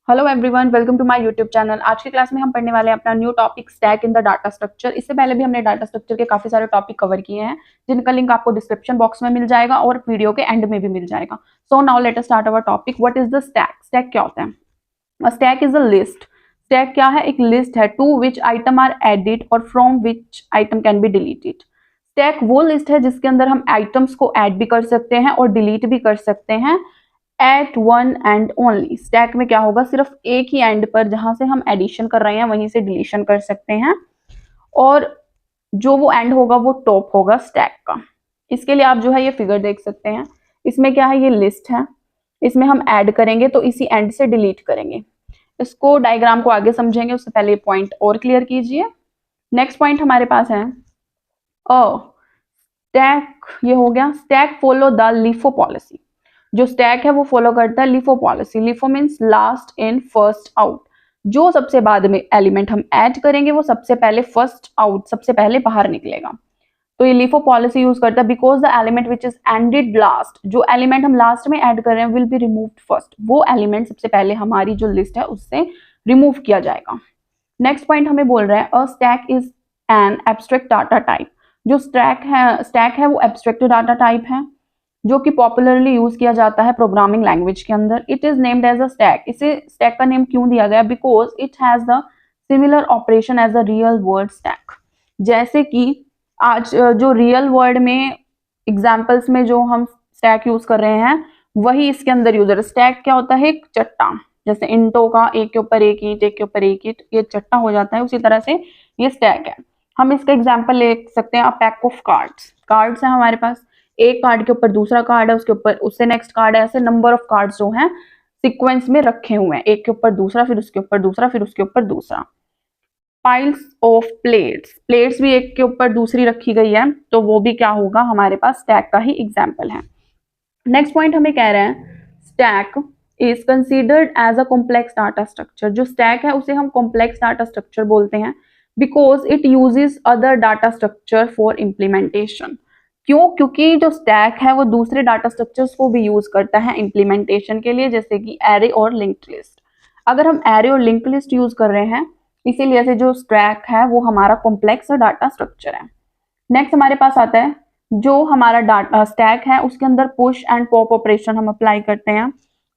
Hello everyone, welcome to my YouTube channel. आज की class में हम पढ़ने वाले हैं अपना new topic stack in the data structure. इससे पहले भी हमने डाटा स्ट्रक्चर के काफी सारे टॉपिक कवर किए हैं, जिनका लिंक आपको डिस्क्रिप्शन बॉक्स में मिल जाएगा और वीडियो के एंड में भी मिल जाएगा। So now let us start our topic. What is the stack? Stack क्या होता है? Stack is a list. Stack क्या है? एक लिस्ट है to which item are added और from which item can be deleted. Stack वो लिस्ट है जिसके अंदर हम आइटम्स को ऐड भी कर सकते हैं और डिलीट भी कर सकते हैं at one end only. Stack में क्या होगा? सिर्फ एक ही एंड पर, जहां से हम एडिशन कर रहे हैं वहीं से डिलीशन कर सकते हैं, और जो वो एंड होगा वो टॉप होगा स्टैक का। इसके लिए आप जो है ये फिगर देख सकते हैं। इसमें क्या है? ये लिस्ट है, इसमें हम ऐड करेंगे तो इसी एंड से डिलीट करेंगे। इसको डायग्राम को आगे समझेंगे, उससे पहले पॉइंट और क्लियर कीजिए। नेक्स्ट पॉइंट हमारे पास है स्टैक। ये हो गया stack follow the LIFO policy. जो स्टैक है वो फॉलो करता है LIFO policy. LIFO means last in first out. जो सबसे बाद में एलिमेंट हम ऐड करेंगे वो सबसे पहले फर्स्ट आउट, सबसे पहले बाहर निकलेगा। तो ये लिफो पॉलिसी यूज करता है because the element which is ended last, जो एलिमेंट हम लास्ट में ऐड कर रहे हैं विल बी रिमूव्ड फर्स्ट। वो एलिमेंट सबसे पहले हमारी जो लिस्ट है उससे रिमूव किया जाएगा। नेक्स्ट पॉइंट हमें बोल रहा है a stack is an abstract data type. जो स्टैक है वो एब्स्ट्रैक्ट डाटा टाइप है, जो कि पॉपुलरली यूज किया जाता है प्रोग्रामिंग लैंग्वेज के अंदर। It is named as a stack. इसे स्टैक का नेम क्यों दिया गया? Because it has the similar operation as a real world stack. जैसे कि आज जो रियल वर्ल्ड में एग्जाम्पल्स में जो हम स्टैक यूज कर रहे हैं वही इसके अंदर यूज है। स्टैक क्या होता है? एक चट्टा, जैसे इंटो का एक के ऊपर एक ईंट, एक के ऊपर एक ईंट, ये चट्टा हो जाता है, उसी तरह से ये स्टैक है। हम इसका एग्जाम्पल ले सकते हैं, a pack of cards. Cards है हमारे पास, एक कार्ड के ऊपर दूसरा कार्ड है, उसके ऊपर उससे नेक्स्ट कार्ड है, ऐसे नंबर ऑफ कार्ड्स जो हैं सीक्वेंस में रखे हुए हैं, एक के ऊपर दूसरा, फिर उसके ऊपर दूसरा, फिर उसके ऊपर दूसरा। पाइल्स ऑफ प्लेट्स, प्लेट्स भी एक के ऊपर दूसरी रखी गई है, तो वो भी क्या होगा? हमारे पास स्टैक का ही एग्जाम्पल है। नेक्स्ट पॉइंट हमें कह रहे हैं stack is considered as a complex data structure. जो स्टैक है उसे हम कॉम्प्लेक्स डाटा स्ट्रक्चर बोलते हैं because it uses other data structure for implementation. क्यों? क्योंकि जो स्टैक है वो दूसरे डाटा स्ट्रक्चर्स को भी यूज करता है इम्प्लीमेंटेशन के लिए, जैसे कि एरे और लिंक्ड लिस्ट। अगर हम एरे और लिंक्ड लिस्ट यूज कर रहे हैं, इसीलिए से जो स्टैक है वो हमारा कॉम्प्लेक्स डाटा स्ट्रक्चर है। नेक्स्ट हमारे पास आता है जो हमारा डाटा स्टैक है उसके अंदर पुश एंड पॉप ऑपरेशन हम अप्लाई करते हैं।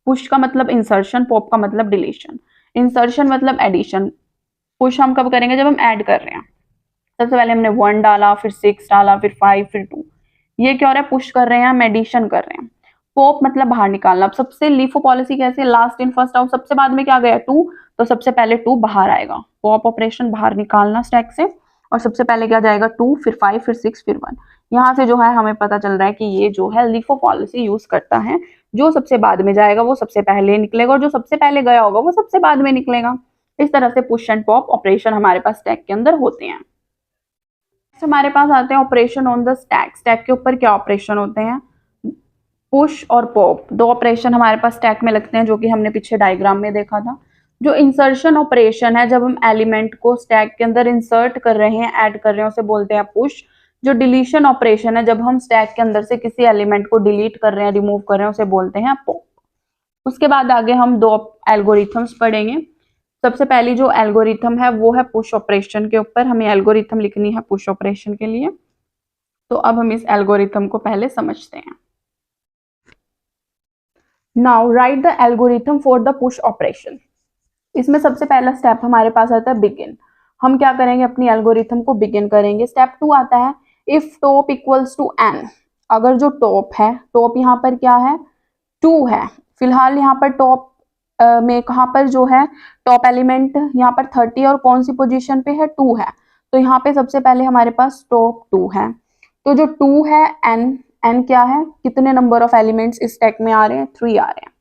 पुश का मतलब इंसर्शन, पॉप का मतलब डिलीशन। इंसर्शन मतलब एडिशन, पुश हम कब करेंगे? जब हम ऐड कर रहे हैं। सबसे पहले हमने 1 डाला, फिर 6 डाला, फिर 5, फिर 2। ये क्या हो रहा है? पुश कर रहे हैं, हम एडिशन कर रहे हैं। पॉप मतलब बाहर निकालना। अब सबसे लीफो पॉलिसी कैसे? Last in first out. सबसे बाद में क्या गया? 2, तो सबसे पहले 2 बाहर आएगा। पॉप ऑपरेशन बाहर निकालना स्टैक से, और सबसे पहले क्या जाएगा? 2, फिर 5, फिर 6, फिर 1। यहाँ से जो है हमें पता चल रहा है कि ये जो है लीफो पॉलिसी यूज करता है। जो सबसे बाद में जाएगा वो सबसे पहले निकलेगा, और जो सबसे पहले गया होगा वो सबसे बाद में निकलेगा। इस तरह से पुश एंड पॉप ऑपरेशन हमारे पास स्टैक के अंदर होते हैं। हमारे पास आते हैं operation on the stack. Stack के ऊपर क्या ऑपरेशन होते हैं? पुश और पॉप, दो ऑपरेशन हमारे पास स्टैक में लगते हैं, जो कि हमने पीछे डायग्राम में देखा था। जो इंसर्शन ऑपरेशन है, जब हम एलिमेंट को स्टैक के अंदर इंसर्ट कर रहे हैं, ऐड कर रहे हैं, उसे बोलते हैं पुश। जो डिलीशन ऑपरेशन है, जब हम स्टैक के अंदर से किसी एलिमेंट को डिलीट कर रहे हैं, रिमूव कर रहे हैं, उसे बोलते हैं पॉप। उसके बाद आगे हम दो एल्गोरिथम्स पढ़ेंगे। सबसे पहली जो एल्गोरिथम है वो है पुश ऑपरेशन के ऊपर। हमें एल्गोरिथम लिखनी है पुश ऑपरेशन के लिए, तो अब हम इस एल्गोरिथम को पहले समझते हैं। Now right the algorithm for the push operation. इसमें सबसे पहला स्टेप हमारे पास आता है बिगिन। हम क्या करेंगे? अपनी एल्गोरिथम को बिगिन करेंगे। स्टेप 2 आता है if top equals to n। अगर जो टॉप है, टॉप यहाँ पर क्या है? 2 है। फिलहाल यहाँ पर टॉप में कहाँ पर जो है टॉप एलिमेंट यहाँ पर 30 और कौन सी पोजीशन पे है? 2 है। तो यहाँ पे सबसे पहले हमारे पास टॉप 2 है। तो जो 2 है n क्या है? कितने नंबर ऑफ एलिमेंट्स इस स्टैक में आ रहे हैं? 3 आ रहे हैं।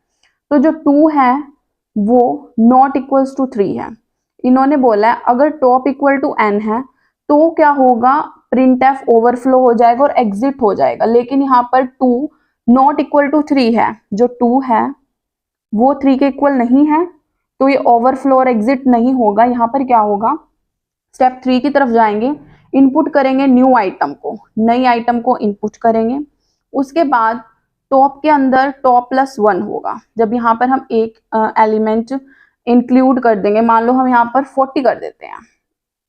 तो जो 2 है वो नॉट इक्वल्स टू 3 है। इन्होंने बोला है अगर टॉप इक्वल टू n है तो क्या होगा? प्रिंटफ ओवरफ्लो हो जाएगा और एग्जिट हो जाएगा। लेकिन यहाँ पर 2 नॉट इक्वल टू 3 है, जो 2 है वो 3 के इक्वल नहीं है, तो ये ओवरफ्लो और एग्जिट नहीं होगा। यहाँ पर क्या होगा? स्टेप 3 की तरफ जाएंगे, इनपुट करेंगे न्यू आइटम को, नई आइटम को इनपुट करेंगे। उसके बाद टॉप के अंदर टॉप +1 होगा। जब यहाँ पर हम एक एलिमेंट इंक्लूड कर देंगे, मान लो हम यहाँ पर 40 कर देते हैं,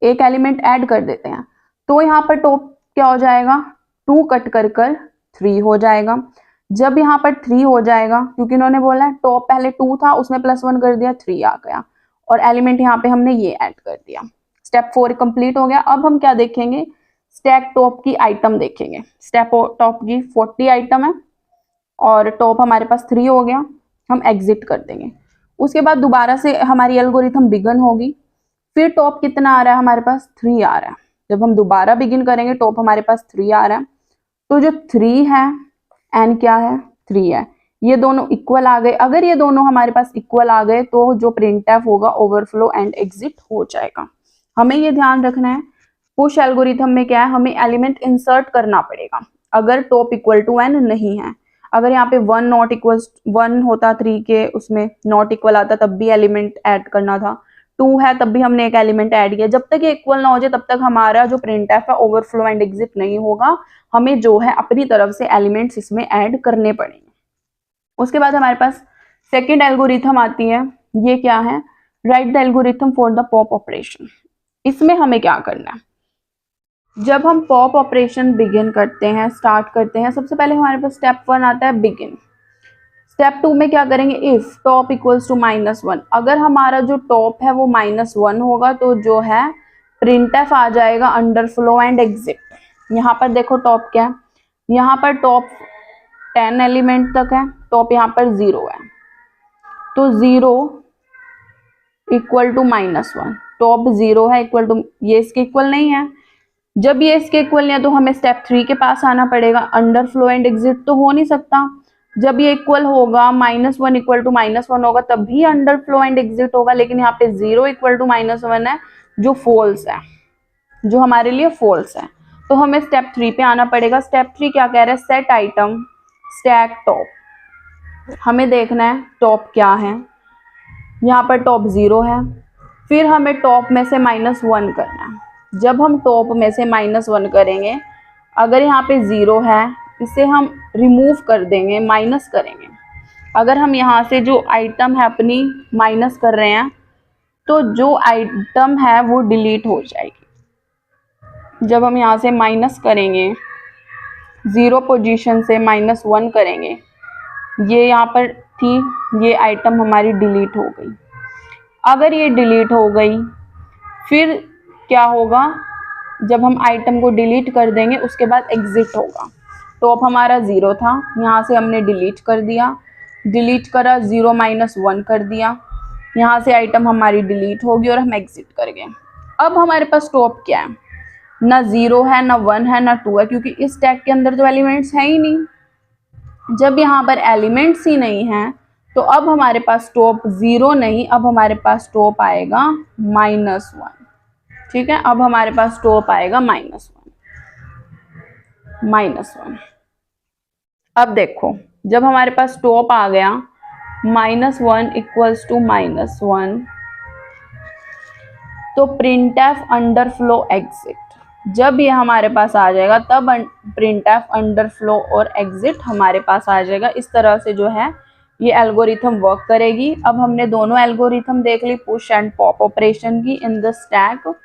एक एलिमेंट ऐड कर देते हैं, तो यहाँ पर टॉप क्या हो जाएगा, 2 कट कर 3 हो जाएगा। जब यहाँ पर 3 हो जाएगा, क्योंकि इन्होंने बोला है टॉप पहले 2 था, उसने +1 कर दिया, 3 आ गया, और एलिमेंट यहाँ पे हमने ये ऐड कर दिया। स्टेप 4 कंप्लीट हो गया। अब हम क्या देखेंगे, स्टैक टॉप की आइटम देखेंगे। स्टेप टॉप की 40 आइटम है और टॉप हमारे पास 3 हो गया, हम एग्जिट कर देंगे। उसके बाद दोबारा से हमारी एल्गोरिथम बिगन होगी, फिर टॉप कितना आ रहा है हमारे पास, 3 आ रहा है। जब हम दोबारा बिगिन करेंगे, टॉप हमारे पास 3 आ रहा है, तो जो 3 है एन क्या है, 3 है, ये दोनों इक्वल आ गए। अगर ये दोनों हमारे पास इक्वल आ गए तो जो प्रिंटफ होगा ओवरफ्लो एंड एग्जिट हो जाएगा। हमें ये ध्यान रखना है, पुश एल्गोरिथम में क्या है, हमें एलिमेंट इंसर्ट करना पड़ेगा अगर टॉप इक्वल टू एन नहीं है। अगर यहाँ पे 1 नॉट इक्वल 1 होता 3 के उसमें नॉट इक्वल आता तब भी एलिमेंट ऐड करना था, 2 है तब भी हमने एक एलिमेंट ऐड किया। जब तक ये इक्वल ना हो जाए तब तक हमारा जो प्रिंटफ है ओवरफ्लो एंड एग्जिट नहीं होगा, हमें जो है अपनी तरफ से एलिमेंट्स इसमें ऐड करने पड़ेंगे। उसके बाद हमारे पास सेकेंड एल्गोरिथम आती है, ये क्या है, right the algorithm for the pop operation. इसमें हमें क्या करना है, जब हम पॉप ऑपरेशन बिगिन करते हैं, स्टार्ट करते हैं, सबसे पहले हमारे पास स्टेप 1 आता है बिगिन। स्टेप 2 में क्या करेंगे, इफ टॉप इक्वल्स टू -1, अगर हमारा जो टॉप है वो -1 होगा तो जो है प्रिंटफ आ जाएगा अंडरफ्लो एंड एग्जिट। यहाँ पर देखो टॉप क्या है, यहाँ पर टॉप 10 एलिमेंट तक है, टॉप यहाँ पर 0 है, तो 0 इक्वल टू -1, टॉप 0 है इक्वल टू, ये इसके इक्वल नहीं है। जब ये इसके इक्वल नहीं है तो हमें स्टेप 3 के पास आना पड़ेगा, अंडरफ्लो एंड एग्जिट तो हो नहीं सकता। जब ये इक्वल होगा, -1 इक्वल टू -1 होगा तब भी अंडरफ्लो एंड एग्जिट होगा, लेकिन यहाँ पे 0 इक्वल टू -1 है जो फॉल्स है, जो हमारे लिए फॉल्स है, तो हमें स्टेप 3 पे आना पड़ेगा। स्टेप 3 क्या कह रहा है, सेट आइटम स्टैक टॉप। हमें देखना है टॉप क्या है, यहाँ पर टॉप 0 है, फिर हमें टॉप में से -1 करना है। जब हम टॉप में से -1 करेंगे, अगर यहाँ पे 0 है, इसे हम रिमूव कर देंगे, माइनस करेंगे। अगर हम यहाँ से जो आइटम है अपनी माइनस कर रहे हैं, तो जो आइटम है वो डिलीट हो जाएगी। जब हम यहाँ से माइनस करेंगे, 0 पोजीशन से -1 करेंगे, ये यहाँ पर थी, ये आइटम हमारी डिलीट हो गई। अगर ये डिलीट हो गई, फिर क्या होगा, जब हम आइटम को डिलीट कर देंगे उसके बाद एग्जिट होगा। टॉप हमारा 0 था, यहाँ से हमने डिलीट कर दिया, डिलीट करा, 0 -1 कर दिया, यहाँ से आइटम हमारी डिलीट होगी और हम एग्जिट कर गए। अब हमारे पास टॉप क्या है, ना 0 है, ना 1 है, ना 2 है, क्योंकि इस टैग के अंदर तो एलिमेंट्स है ही नहीं। जब यहाँ पर एलिमेंट्स ही नहीं है तो अब हमारे पास टॉप 0 नहीं, अब हमारे पास टॉप आएगा -1। ठीक है, अब हमारे पास टॉप आएगा -1। अब देखो, जब हमारे पास टॉप आ गया -1 इक्वल्स टू -1, तो प्रिंटफ अंडरफ्लो एग्जिट, जब ये हमारे पास आ जाएगा तब प्रिंटफ अंडरफ्लो और एग्जिट हमारे पास आ जाएगा। इस तरह से जो है ये एल्गोरिथम वर्क करेगी। अब हमने दोनों एल्गोरिथम देख ली, पुश एंड पॉप ऑपरेशन की in the stack.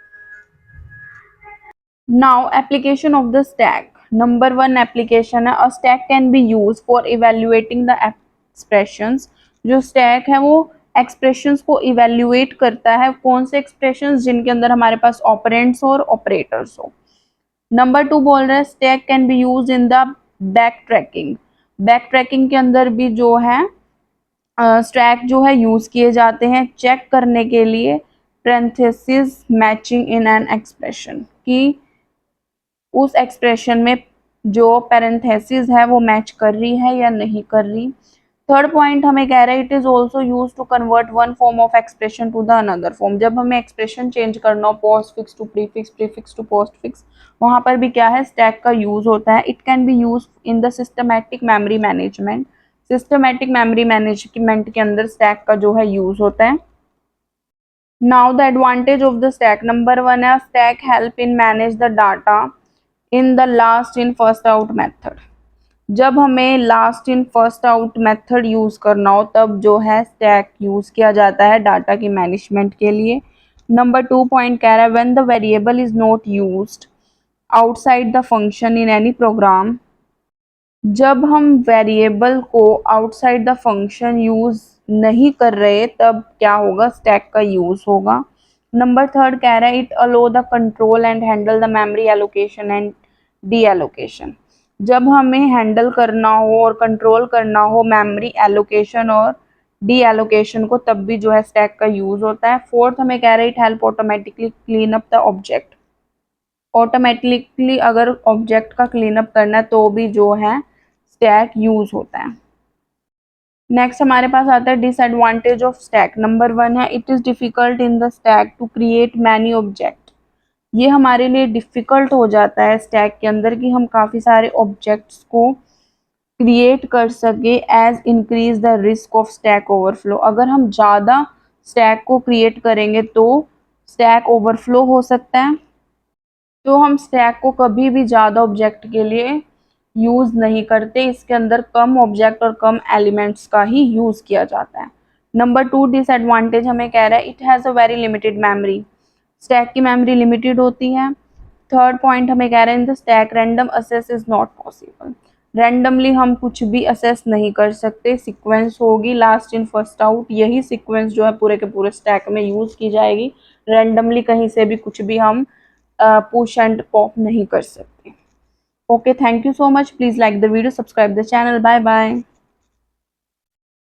Now application of the stack. Number 1 application है, a stack can be use for evaluating the expressions. जो स्टैक है वो एक्सप्रेशंस को इवेल्युएट करता है। कौन से एक्सप्रेशंस, जिनके अंदर हमारे पास ऑपरेंड्स और ऑपरेटर्स हो। नंबर 2 बोल रहे हैं stack can be use in the back tracking. Back tracking के अंदर भी जो है स्टैक जो है यूज किए जाते हैं चेक करने के लिए parenthesis matching in an expression, कि उस एक्सप्रेशन में जो पैरेंथेसिस है वो मैच कर रही है या नहीं कर रही। थर्ड पॉइंट हमें कह रहा है it is also use to convert one form of expression to the another form. जब हमें एक्सप्रेशन चेंज करना हो, postfix to prefix, prefix to postfix, वहां पर भी क्या है, स्टैक का यूज होता है। It can be use in the systematic memory management. Systematic memory management के अंदर स्टैक का जो है यूज होता है। Now the advantage of the stack. Number 1 है stack help in manage the data in the last in first out method. जब हमें last in first out method use करना हो तब जो है स्टैक यूज किया जाता है डाटा की मैनेजमेंट के लिए। नंबर 2 पॉइंट कह रहा है when the variable is not used outside the function in any program. जब हम वेरिएबल को आउटसाइड द फंक्शन यूज नहीं कर रहे तब क्या होगा, स्टैक का यूज होगा। नंबर 3 कह रहा है it aloe the control and handle the memory allocation and D allocation. जब हमें हैंडल करना हो और कंट्रोल करना हो मेमोरी एलोकेशन और डी एलोकेशन को तब भी जो है स्टैक का यूज होता है। 4 हमें कह रहा है it help automatically clean up the object. Automatically अगर ऑब्जेक्ट का क्लीन अप करना है तो भी जो है स्टैक यूज होता है। नेक्स्ट हमारे पास आता है डिसएडवांटेज ऑफ स्टैक। नंबर 1 है it is difficult in the stack to create many object. ये हमारे लिए डिफिकल्ट हो जाता है स्टैक के अंदर कि हम काफ़ी सारे ऑब्जेक्ट्स को क्रिएट कर सके as increase the risk of stack overflow. अगर हम ज़्यादा स्टैक को क्रिएट करेंगे तो स्टैक ओवरफ्लो हो सकता है। तो हम स्टैक को कभी भी ज़्यादा ऑब्जेक्ट के लिए यूज़ नहीं करते, इसके अंदर कम ऑब्जेक्ट और कम एलिमेंट्स का ही यूज़ किया जाता है। नंबर 2 डिसएडवांटेज हमें कह रहा है it has a very limited memory. Stack की मेमोरी लिमिटेड होती है। थर्ड पॉइंट हमें कह रहे हैं इन the stack random assess is not possible. Randomly हम कुछ भी असेस नहीं कर सकते, सीक्वेंस होगी लास्ट इन फर्स्ट आउट, यही सीक्वेंस जो है पूरे के पूरे स्टैक में यूज की जाएगी। रैंडमली कहीं से भी कुछ भी हम पुश एंड पॉप नहीं कर सकते। Okay, thank you so much, please like the video, subscribe the channel, bye bye.